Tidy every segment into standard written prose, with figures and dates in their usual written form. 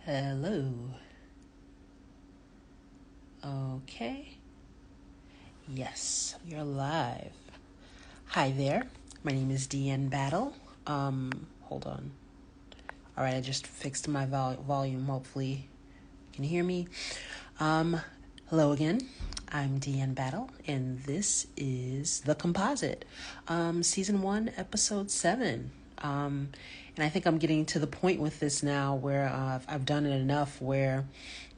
Hello. Okay. Yes, you're live. Hi there. My name is Deanne Battle. Hold on. All right, I just fixed my volume. Hopefully, you can hear me. Hello again. I'm Deanne Battle, and this is the Composite, season 1, episode 7. And I think I'm getting to the point with this now where I've done it enough where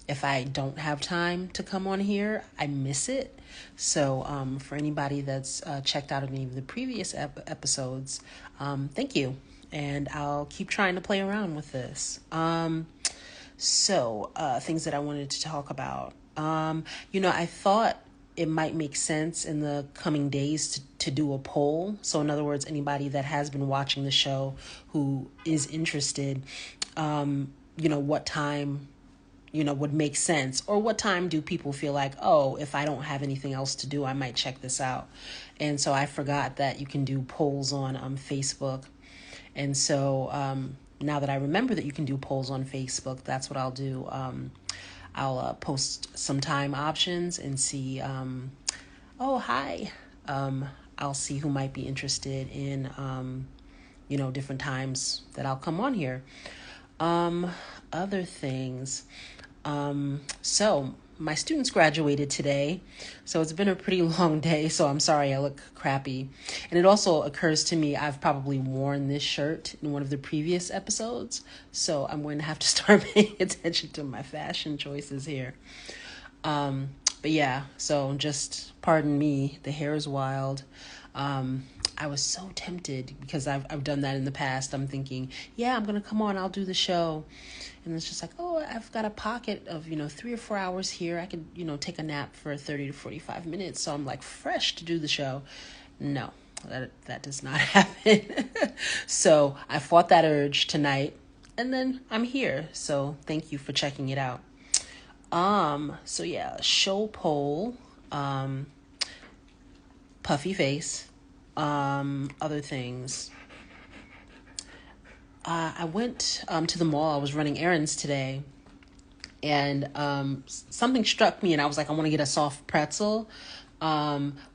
if I don't have time to come on here, I miss it. So for anybody that's checked out any of the previous episodes, thank you. And I'll keep trying to play around with this. Things that I wanted to talk about. I thought it might make sense in the coming days to do a poll. So, in other words, anybody that has been watching the show who is interested, what time, would make sense, or what time do people feel like, oh, if I don't have anything else to do, I might check this out. And so I forgot that you can do polls on Facebook. And so now that I remember that you can do polls on Facebook, that's what I'll do. I'll post some time options and see, oh, hi. I'll see who might be interested in, different times that I'll come on here. Other things. So my students graduated today, so it's been a pretty long day, so I'm sorry I look crappy. And it also occurs to me I've probably worn this shirt in one of the previous episodes, so I'm going to have to start paying attention to my fashion choices here. But yeah, so just pardon me, the hair is wild. I was so tempted because I've done that in the past. I'm thinking, yeah, I'm going to come on, I'll do the show. And it's just like, oh, I've got a pocket of, 3 or 4 hours here. I could, take a nap for 30 to 45 minutes. So I'm like fresh to do the show. No, that does not happen. So I fought that urge tonight and then I'm here. So thank you for checking it out. Show poll, puffy face, other things. I went to the mall. I was running errands today, and something struck me, and I was like, I want to get a soft pretzel,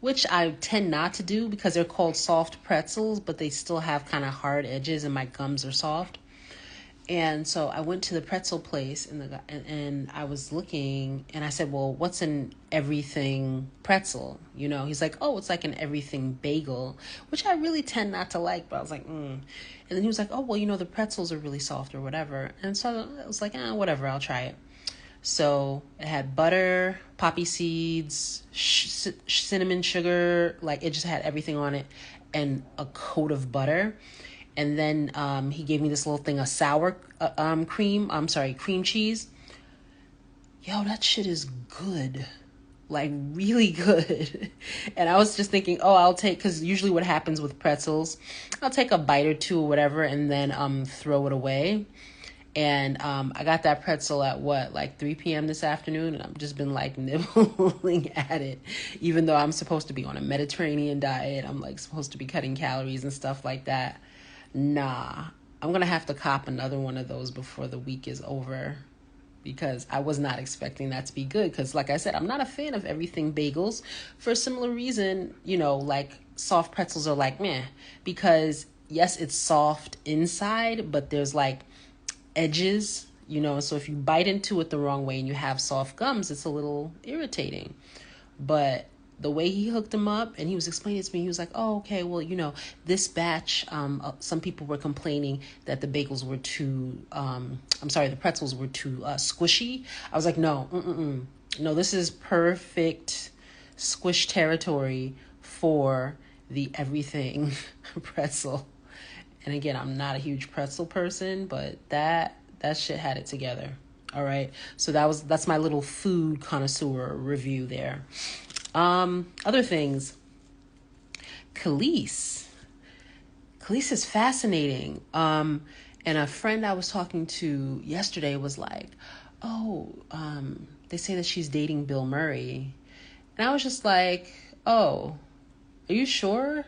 which I tend not to do because they're called soft pretzels, but they still have kind of hard edges, and my gums are soft. And so I went to the pretzel place and I was looking and I said, well, what's an everything pretzel? He's like, oh, it's like an everything bagel, which I really tend not to like, but I was like, And then he was like, oh, well, the pretzels are really soft or whatever. And so I was like, whatever, I'll try it. So it had butter, poppy seeds, cinnamon sugar, like it just had everything on it and a coat of butter. And then he gave me this little thing of sour cream cheese. Yo, that shit is good. Like, really good. And I was just thinking, because usually what happens with pretzels, I'll take a bite or two or whatever and then throw it away. And I got that pretzel at 3 p.m. this afternoon, and I've just been like nibbling at it, even though I'm supposed to be on a Mediterranean diet. I'm like supposed to be cutting calories and stuff like that. Nah, I'm going to have to cop another one of those before the week is over because I was not expecting that to be good. Because like I said, I'm not a fan of everything bagels for a similar reason, like soft pretzels are like meh, because yes, it's soft inside, but there's like edges, so if you bite into it the wrong way and you have soft gums, it's a little irritating. But the way he hooked them up and he was explaining it to me, he was like, oh, okay, well, this batch, some people were complaining that the bagels were too, the pretzels were too squishy. I was like, no, this is perfect squish territory for the everything pretzel. And again, I'm not a huge pretzel person, but that shit had it together. All right. So that's my little food connoisseur review there. Other things. Khalees is fascinating. And a friend I was talking to yesterday was like, they say that she's dating Bill Murray. And I was just like, oh, are you sure?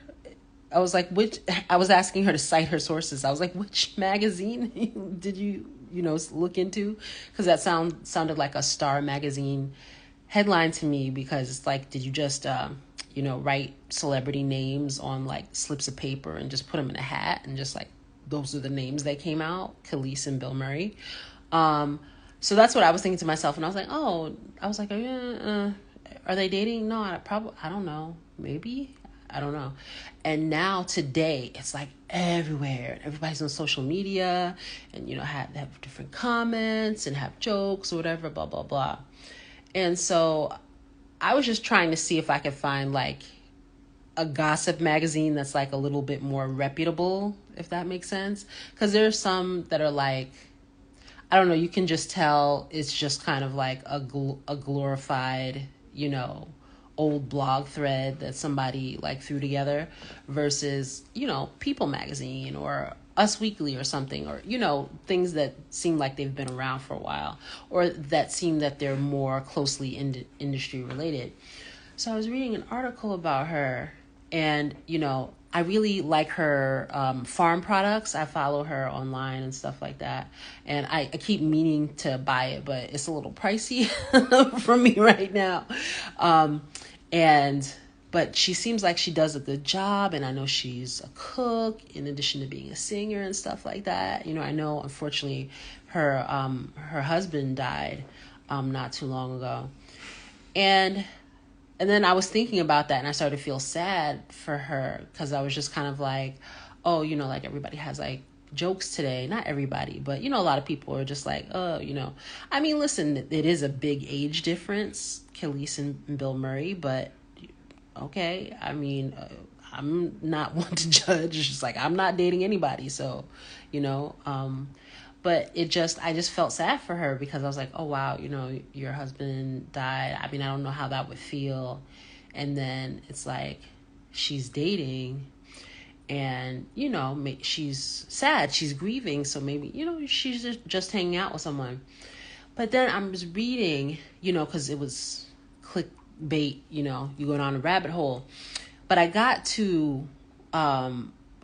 I was asking her to cite her sources. I was like, which magazine did you look into, because that sounded like a Star magazine headline to me, because it's like, did you just write celebrity names on like slips of paper and just put them in a hat, and just like those are the names that came out, Khalees and Bill Murray. So that's what I was thinking to myself, and I was like, are they dating? No, I don't know, maybe, I don't know. And now today, it's like everywhere. Everybody's on social media, and have different comments and have jokes or whatever, blah blah blah. And so I was just trying to see if I could find like a gossip magazine that's like a little bit more reputable, if that makes sense. Because there's some that are like, I don't know, you can just tell it's just kind of like a glorified, old blog thread that somebody like threw together, versus, People magazine or Us Weekly or something, or, things that seem like they've been around for a while, or that seem that they're more closely industry related. So I was reading an article about her, and, I really like her farm products. I follow her online and stuff like that. And I keep meaning to buy it, but it's a little pricey for me right now. But she seems like she does a good job. And I know she's a cook in addition to being a singer and stuff like that. I know, unfortunately, her husband died not too long ago. And then I was thinking about that, and I started to feel sad for her, because I was just kind of like, oh, like everybody has like jokes today. Not everybody, but, a lot of people are just like, oh, I mean, listen, it is a big age difference, Khalees and Bill Murray, but okay. I mean, I'm not one to judge. It's just like, I'm not dating anybody. So, but I just felt sad for her, because I was like, oh, wow, your husband died. I mean, I don't know how that would feel. And then it's like, she's dating, and, she's sad, she's grieving. So maybe, she's just hanging out with someone. But then I was reading, because it was clickbait, you go down a rabbit hole. But I got to,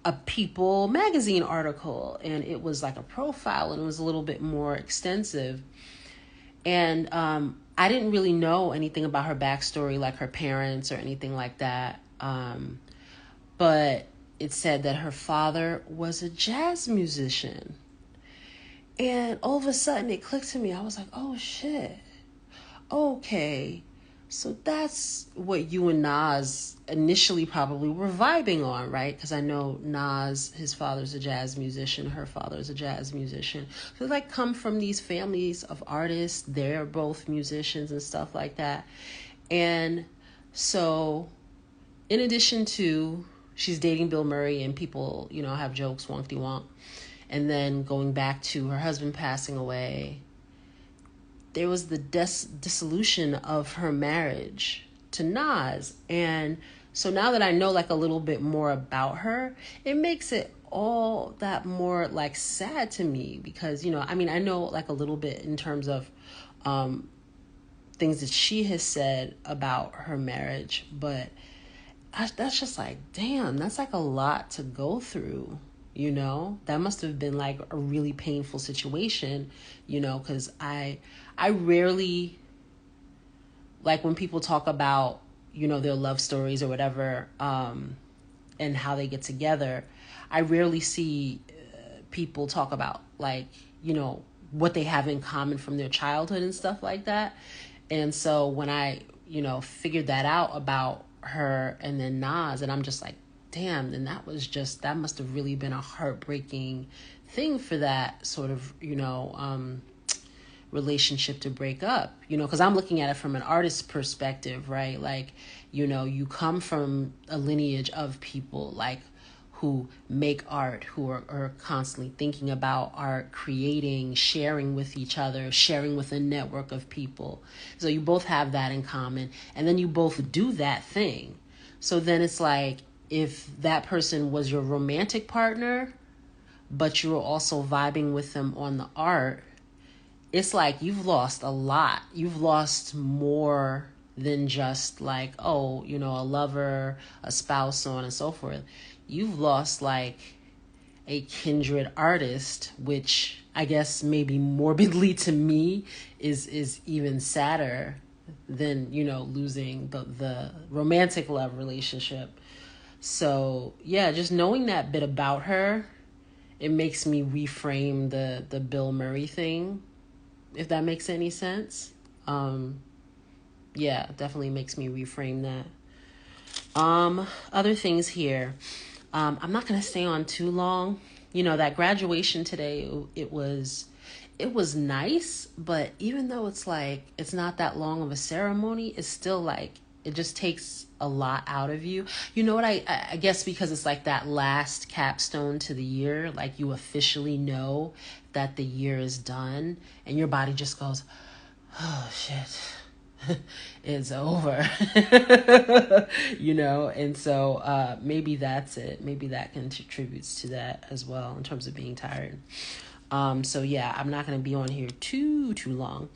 a People magazine article, and it was like a profile, and it was a little bit more extensive. And I didn't really know anything about her backstory, like her parents or anything like that. But it said that her father was a jazz musician. And all of a sudden it clicked to me. I was like, oh shit. Okay. So that's what you and Nas initially probably were vibing on, right? Because I know Nas, his father's a jazz musician, her father's a jazz musician. So they like come from these families of artists. They're both musicians and stuff like that. And so in addition to, she's dating Bill Murray, and people, have jokes, wonkety wonk. And then going back to her husband passing away, there was the dissolution of her marriage to Nas. And so now that I know like a little bit more about her, it makes it all that more like sad to me, because, I mean, I know like a little bit in terms of things that she has said about her marriage, but that's just like, damn, that's like a lot to go through. That must have been like a really painful situation, because I rarely, like when people talk about, their love stories or whatever, and how they get together, I rarely see people talk about like, what they have in common from their childhood and stuff like that. And so when I, figured that out about her and then Nas, and I'm just like, damn, then that must have really been a heartbreaking thing for that sort of, relationship to break up, because I'm looking at it from an artist's perspective, right? Like, you come from a lineage of people like who make art, who are constantly thinking about art, creating, sharing with each other, sharing with a network of people. So you both have that in common, and then you both do that thing. So then it's like, if that person was your romantic partner, but you were also vibing with them on the art, it's like you've lost a lot. You've lost more than just like, oh, a lover, a spouse, so on and so forth. You've lost like a kindred artist, which I guess maybe morbidly to me is even sadder than, losing the romantic love relationship. So yeah, just knowing that bit about her, it makes me reframe the Bill Murray thing, if that makes any sense. Yeah, definitely makes me reframe that. Other things here. I'm not gonna stay on too long. That graduation today, it was nice, but even though it's like it's not that long of a ceremony, it's still like it just takes a lot out of you. You know what, I guess because it's like that last capstone to the year, like you officially know that the year is done and your body just goes, oh shit, it's over. And so maybe that's it. Maybe that contributes to that as well in terms of being tired. So yeah, I'm not going to be on here too long.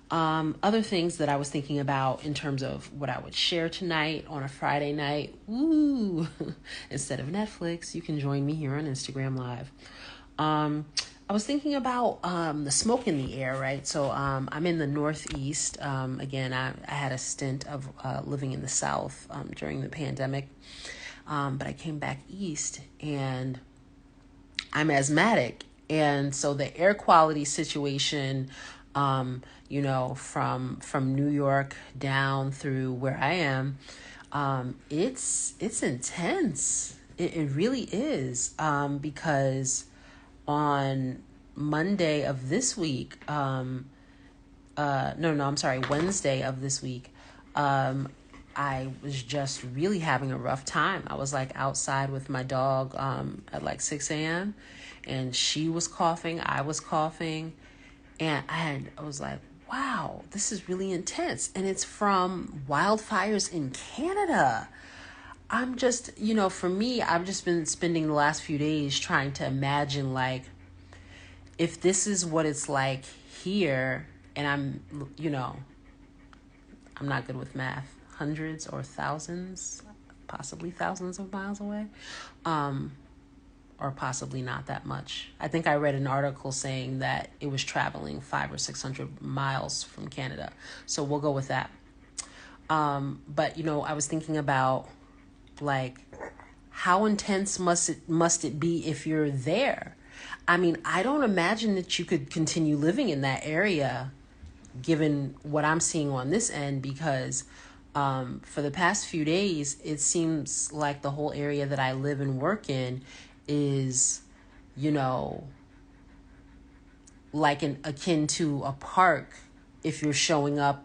Other things that I was thinking about in terms of what I would share tonight on a Friday night. Woo! Instead of Netflix, you can join me here on Instagram Live. I was thinking about the smoke in the air, right? So I'm in the Northeast. Again, I had a stint of living in the South during the pandemic. But I came back East, and I'm asthmatic. And so the air quality situation, from New York down through where I am, it's intense. It really is, because on Monday of this week, Wednesday of this week, I was just really having a rough time. I was like outside with my dog at like 6 a.m. and she was coughing, I was coughing, and I was like, wow, this is really intense. And it's from wildfires in Canada. I'm just, for me, I've just been spending the last few days trying to imagine, like, if this is what it's like here, and I'm not good with math, hundreds or thousands, possibly thousands of miles away, or possibly not that much. I think I read an article saying that it was traveling 500 or 600 miles from Canada. So we'll go with that. But, I was thinking about, like, how intense must it be if you're there? I mean, I don't imagine that you could continue living in that area given what I'm seeing on this end, because for the past few days, it seems like the whole area that I live and work in is, like akin to a park if you're showing up,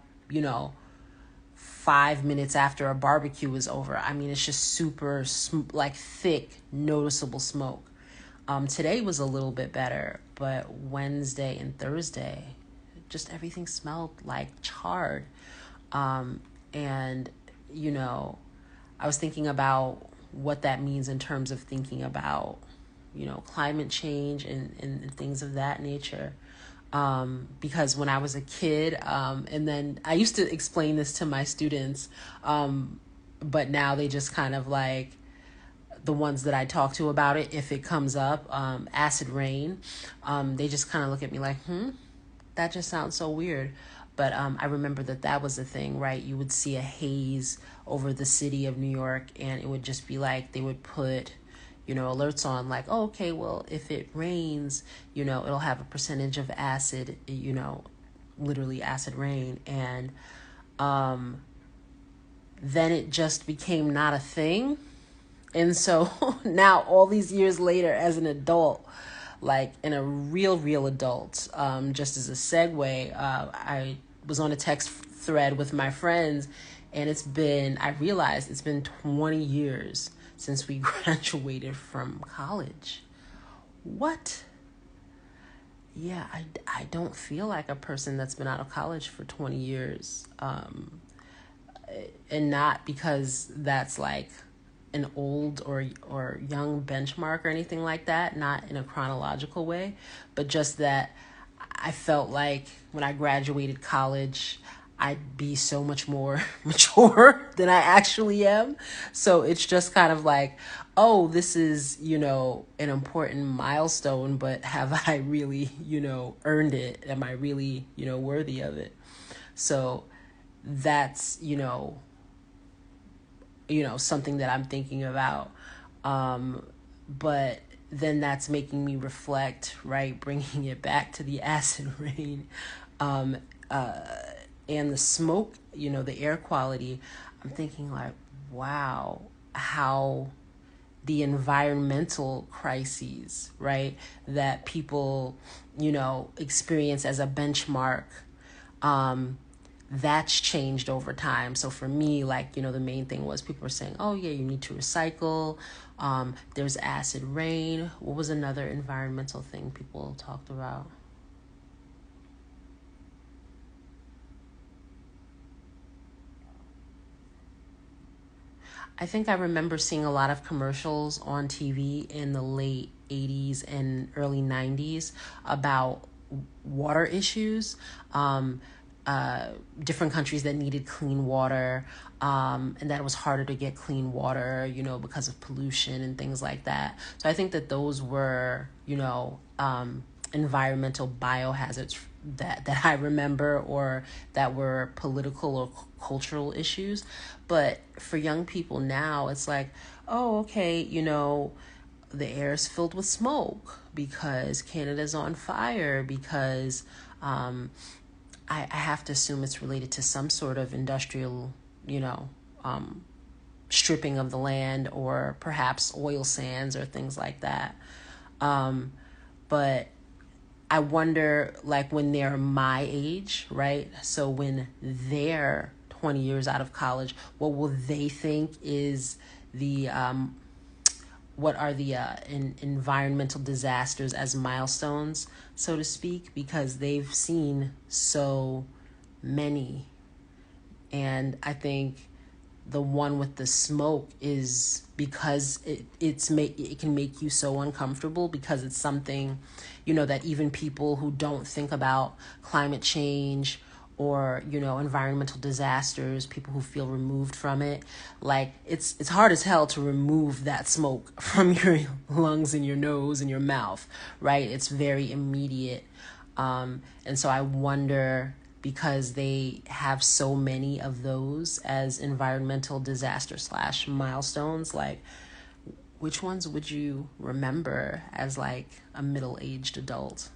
5 minutes after a barbecue is over. I mean, it's just super, like, thick, noticeable smoke. Today was a little bit better, but Wednesday and Thursday, just everything smelled like charred. And, I was thinking about what that means in terms of thinking about, climate change and things of that nature. Because when I was a kid, and then I used to explain this to my students, but now they just kind of like, the ones that I talk to about it, if it comes up, acid rain, they just kind of look at me like, that just sounds so weird. But I remember that was the thing, right? You would see a haze over the city of New York, and it would just be like, they would put, alerts on, like, oh, okay, well, if it rains, it'll have a percentage of acid, literally acid rain. And then it just became not a thing. And so now, all these years later, as an adult, like in a real adult, just as a segue, I was on a text thread with my friends, and I realized it's been 20 years since we graduated from college. What? Yeah, I don't feel like a person that's been out of college for 20 years. And not because that's like an old or young benchmark or anything like that, not in a chronological way, but just that I felt like when I graduated college, I'd be so much more mature than I actually am. So it's just kind of like, oh, this is, an important milestone, but have I really, earned it? Am I really, worthy of it? So that's, something that I'm thinking about. But then that's making me reflect, right? Bringing it back to the acid rain, um, and the smoke, the air quality. I'm thinking like, wow, how the environmental crises, right, that people, experience as a benchmark, that's changed over time. So for me, like, the main thing was people were saying, oh yeah, you need to recycle. There's acid rain. What was another environmental thing people talked about? I think I remember seeing a lot of commercials on TV in the late 80s and early 90s about water issues, different countries that needed clean water, and that it was harder to get clean water, because of pollution and things like that. So I think that those were, environmental biohazards that I remember, or that were political or cultural issues. But for young people now, it's like, oh, okay, the air is filled with smoke because Canada's on fire, because I have to assume it's related to some sort of industrial, stripping of the land, or perhaps oil sands or things like that. But I wonder, like, when they're my age, right? So when they're 20 years out of college, what will they think is the what are the environmental disasters as milestones, so to speak, because they've seen so many. And I think the one with the smoke is because it can make you so uncomfortable, because it's something, that even people who don't think about climate change or, environmental disasters, people who feel removed from it, like it's hard as hell to remove that smoke from your lungs and your nose and your mouth, right? It's very immediate. And so I wonder, because they have so many of those as environmental disaster slash milestones, like, which ones would you remember as like a middle-aged adult?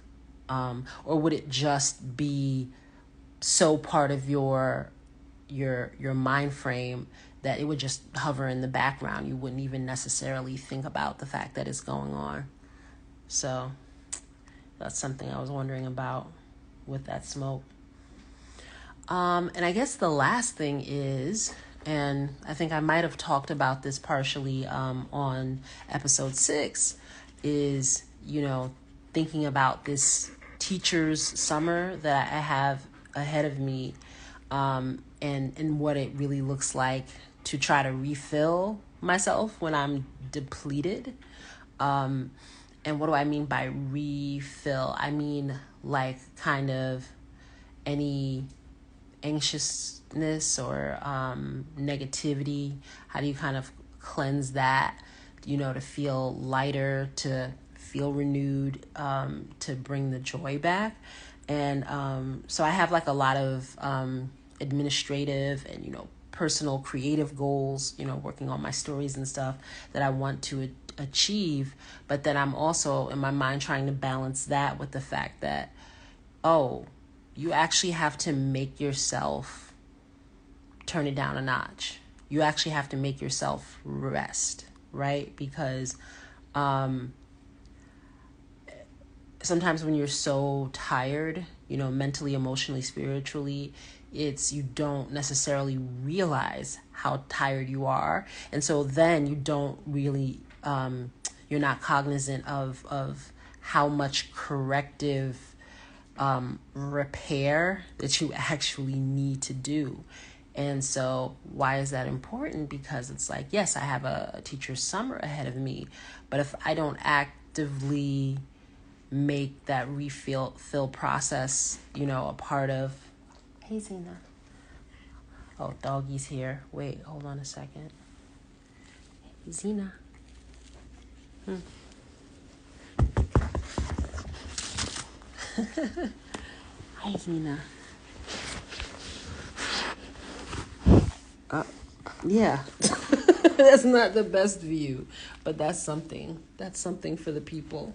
Or would it just be so part of your mind frame that it would just hover in the background? You wouldn't even necessarily think about the fact that it's going on. So that's something I was wondering about with that smoke. And I guess the last thing is, and I think I might have talked about this partially on episode 6, is, thinking about this teacher's summer that I have ahead of me, and what it really looks like to try to refill myself when I'm depleted. And what do I mean by refill? I mean, like, kind of any anxiousness or negativity. How do you kind of cleanse that, to feel lighter, to feel renewed, to bring the joy back? And so I have like a lot of administrative and, personal creative goals, working on my stories and stuff that I want to achieve. But then I'm also in my mind trying to balance that with the fact that, oh, you actually have to make yourself turn it down a notch. You actually have to make yourself rest, right? Because sometimes when you're so tired, mentally, emotionally, spiritually, you don't necessarily realize how tired you are. And so then you don't really, you're not cognizant of how much corrective repair that you actually need to do. And so why is that important? Because it's like, yes, I have a teacher's summer ahead of me, but if I don't actively make that refill process, a part of, hey Zena, Oh, doggy's here. Wait, hold on a second. Zena. Hi, Zena. Yeah. That's not the best view, but that's something. That's something for the people.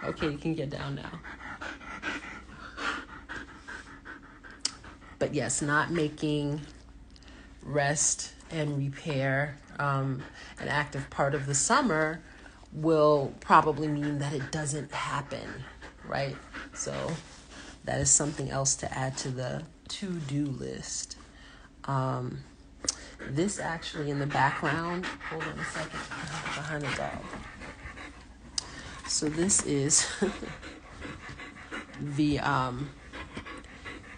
Okay, you can get down now. But yes, not making rest and repair an active part of the summer will probably mean that it doesn't happen, right? So that is something else to add to the to-do list. This actually in the background, hold on a second, behind the dog. So this is the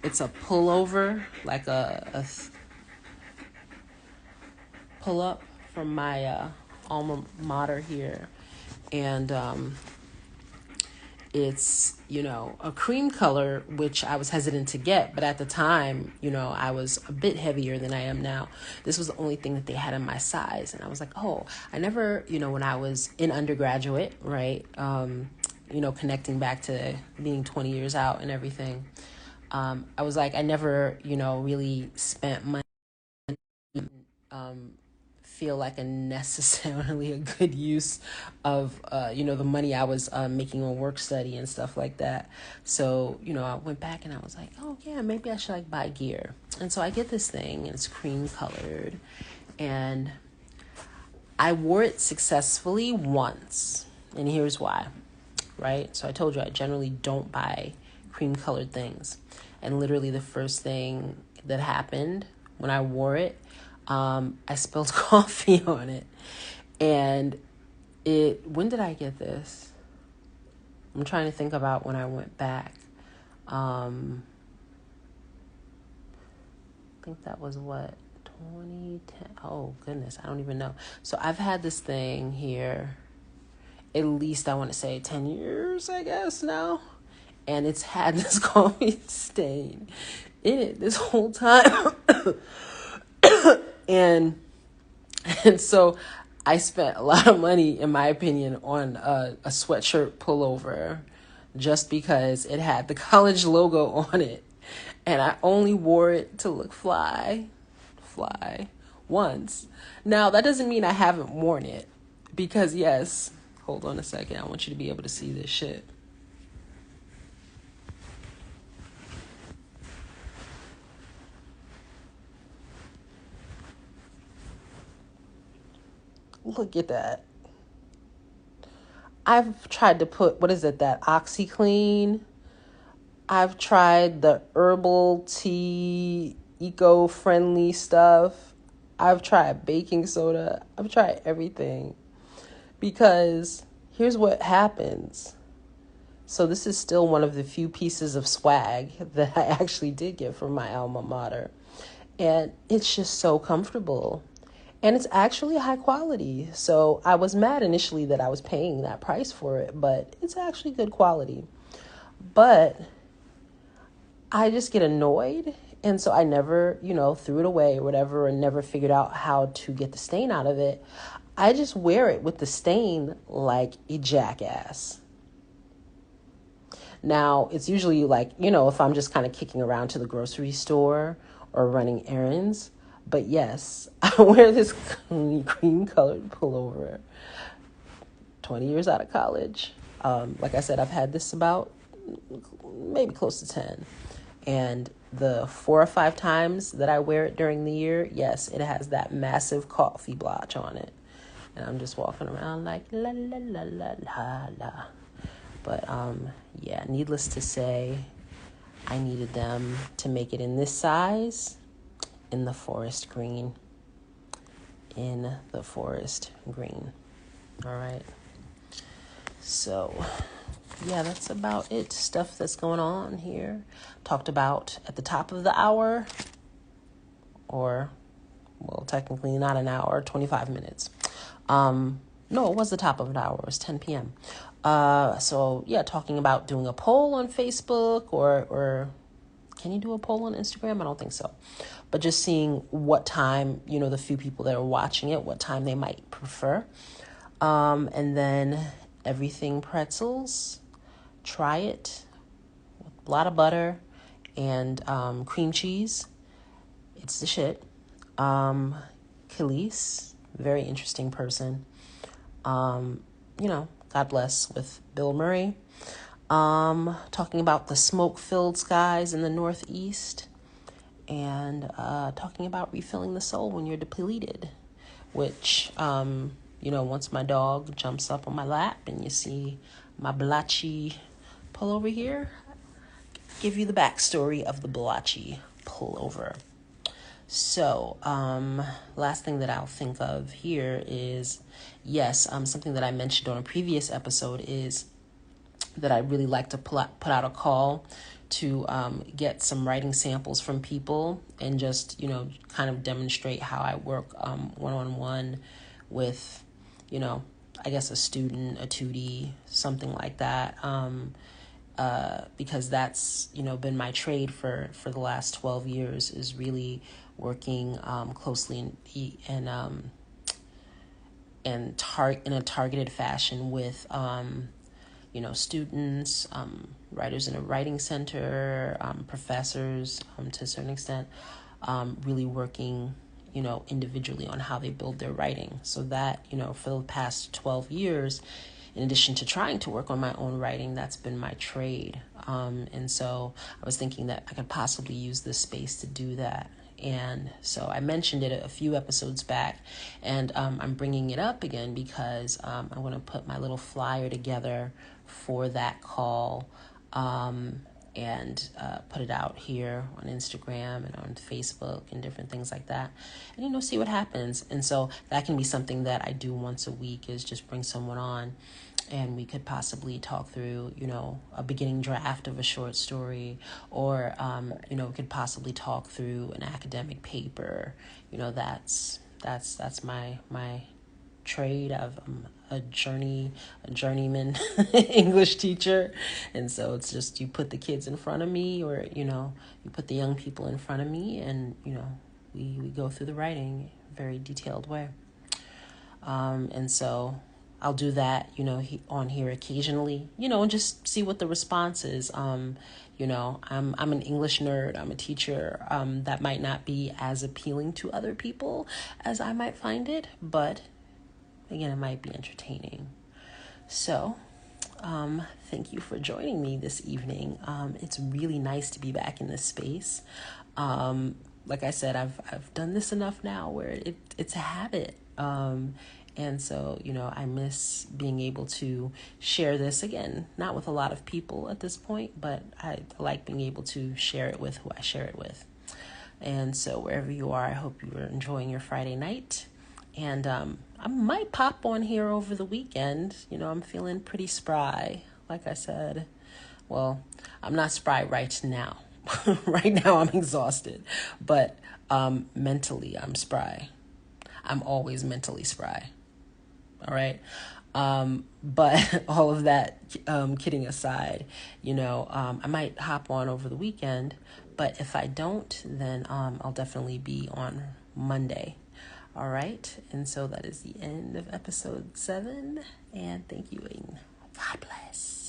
it's a pullover, like a pull up from my alma mater here, and it's, a cream color, which I was hesitant to get, but at the time, I was a bit heavier than I am now. This was the only thing that they had in my size, and I was like, oh, I never, when I was in undergraduate, right, connecting back to being 20 years out and everything, I was like, I never, really spent money, feel like a necessarily a good use of the money I was making on work study and stuff like that. So I went back and I was like, oh yeah, maybe I should buy gear. And so I get this thing and it's cream colored, and I wore it successfully once, and here's why. Right, so I told you I generally don't buy cream colored things, and literally the first thing that happened when I wore it, I spilled coffee on it. And when did I get this? I'm trying to think about when I went back. I think that was 2010. Oh goodness, I don't even know. So I've had this thing here at least, I want to say 10 years, I guess now. And it's had this coffee stain in it this whole time. And so I spent a lot of money, in my opinion, on a sweatshirt pullover just because it had the college logo on it. And I only wore it to look fly once. Now, that doesn't mean I haven't worn it, because yes, hold on a second, I want you to be able to see this shit. Look at that. I've tried to put, what is it, that OxyClean? I've tried the herbal tea, eco-friendly stuff. I've tried baking soda. I've tried everything. Because here's what happens. So this is still one of the few pieces of swag that I actually did get from my alma mater. And it's just so comfortable. And it's actually high quality. So I was mad initially that I was paying that price for it, but it's actually good quality. But I just get annoyed. And so I never, threw it away or whatever, and never figured out how to get the stain out of it. I just wear it with the stain like a jackass. Now, it's usually if I'm just kind of kicking around to the grocery store or running errands. But yes, I wear this cream-colored pullover. 20 years out of college. Like I said, I've had this about maybe close to 10. And the 4 or 5 times that I wear it during the year, yes, it has that massive coffee blotch on it. And I'm just walking around like la la la la la la. But yeah, needless to say, I needed them to make it in this size, in the forest green. In the forest green. All right. So, yeah, that's about it. Stuff that's going on here. Talked about at the top of the hour, or, well, technically not an hour, 25 minutes. No, it was the top of an hour. It was 10 p.m. So, yeah, talking about doing a poll on Facebook or can you do a poll on Instagram? I don't think so. But just seeing what time, the few people that are watching it, what time they might prefer. And then everything pretzels, try it. A lot of butter and cream cheese. It's the shit. Khalees, very interesting person. God bless, with Bill Murray. Talking about the smoke-filled skies in the Northeast, and talking about refilling the soul when you're depleted, which, once my dog jumps up on my lap and you see my blotchy pullover here, give you the backstory of the blotchy pullover. So, last thing that I'll think of here is, yes, something that I mentioned on a previous episode is that I really like to put out a call to get some writing samples from people and just, kind of demonstrate how I work one-on-one with, I guess a student, a tutie, something like that. Because that's, been my trade for the last 12 years, is really working closely in a targeted fashion with students, writers in a writing center, professors, to a certain extent, really working, individually on how they build their writing. So that, for the past 12 years, in addition to trying to work on my own writing, that's been my trade. And so I was thinking that I could possibly use this space to do that. And so I mentioned it a few episodes back, and I'm bringing it up again because I'm going to put my little flyer together for that call, and put it out here on Instagram and on Facebook and different things like that, and see what happens. And so that can be something that I do once a week, is just bring someone on and we could possibly talk through, a beginning draft of a short story, or we could possibly talk through an academic paper. That's my trade. I'm a journeyman English teacher, and so it's just, you put the kids in front of me, or you put the young people in front of me, and we go through the writing very detailed way. And so I'll do that, on here occasionally, and just see what the response is. I'm an English nerd. I'm a teacher. That might not be as appealing to other people as I might find it, but again, it might be entertaining. So, thank you for joining me this evening. It's really nice to be back in this space. Like I said, I've done this enough now where it's a habit. And so, I miss being able to share this again, not with a lot of people at this point, but I like being able to share it with who I share it with. And so wherever you are, I hope you are enjoying your Friday night. And I might pop on here over the weekend. I'm feeling pretty spry, like I said. Well, I'm not spry right now. Right now I'm exhausted, but mentally I'm spry. I'm always mentally spry. All right. But all of that, kidding aside, I might hop on over the weekend, but if I don't, then I'll definitely be on Monday. All right. And so that is the end of episode 7. And thank you. And God bless.